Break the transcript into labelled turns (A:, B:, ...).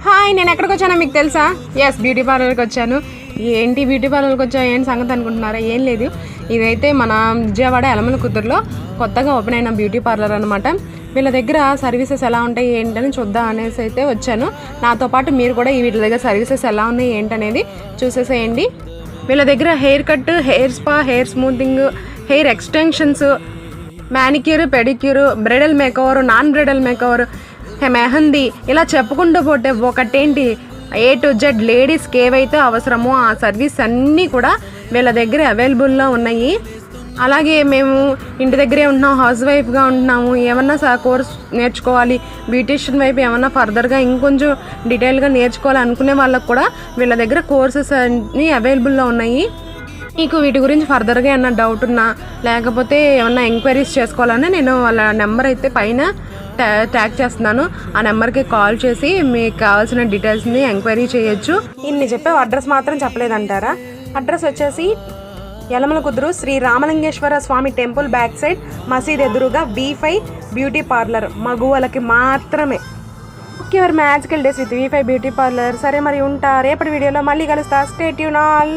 A: Hi, నేను ఎక్కడికి వచ్చానో మీకు తెలుసా? ఎస్, బ్యూటీ పార్లర్కి వచ్చాను. ఏంటి బ్యూటీ పార్లర్కి వచ్చా, ఏంటి సంగతి అనుకుంటున్నారా? ఏం లేదు, ఇదైతే మన విజయవాడ యలమల కుదురులో కొత్తగా ఓపెన్ అయిన బ్యూటీ పార్లర్ అనమాట. వీళ్ళ దగ్గర సర్వీసెస్ ఎలా ఉంటాయి ఏంటని చూద్దాం అనేసి అయితే వచ్చాను. నాతో పాటు మీరు కూడా వీళ్ళ దగ్గర సర్వీసెస్ ఎలా ఉన్నాయి ఏంటనేది చూసేసేయండి. వీళ్ళ దగ్గర hair cut, hair spa, hair smoothing, hair extensions, manicure, pedicure, bridal makeover, non bridal makeover, mehndi, ఇలా చెప్పుకుంటూ పోతే ఒకటేంటి A to Z లేడీస్కి ఏవైతే అవసరమో ఆ సర్వీస్ అన్నీ కూడా వీళ్ళ దగ్గర అవైలబుల్లో ఉన్నాయి. అలాగే మేము ఇంటి దగ్గరే ఉంటున్నాం, హౌస్ వైఫ్గా ఉంటున్నాము, ఏమన్నా కోర్స్ నేర్చుకోవాలి, బ్యూటీషియన్ వైపు ఏమన్నా ఫర్దర్గా ఇంకొంచెం డీటెయిల్గా నేర్చుకోవాలి అనుకునే వాళ్ళకు కూడా వీళ్ళ దగ్గర కోర్సెస్ అన్నీ అవైలబుల్లో ఉన్నాయి. మీకు వీటి గురించి ఫర్దర్గా ఏమన్నా డౌట్ ఉన్నా లేకపోతే ఏమన్నా ఎంక్వైరీస్ చేసుకోవాలన్నా నేను వాళ్ళ నెంబర్ అయితే పైన ట్యాగ్ చేస్తున్నాను. ఆ నెంబర్కి కాల్ చేసి మీకు కావాల్సిన డీటెయిల్స్ని ఎంక్వైరీ చేయొచ్చు. ఇన్ని చెప్పే అడ్రస్ మాత్రం చెప్పలేదంటారా? అడ్రస్ వచ్చేసి యలమల కుదురు శ్రీ రామలింగేశ్వర స్వామి టెంపుల్ బ్యాక్ సైడ్ మసీద్ ఎదురుగా V5 బ్యూటీ పార్లర్, మగువలకి మాత్రమే. Your magical days with V5 beauty parlour. సరే మరి ఉంటా, రేపటి వీడియోలో మళ్ళీ కలుస్తా. Stay tune all.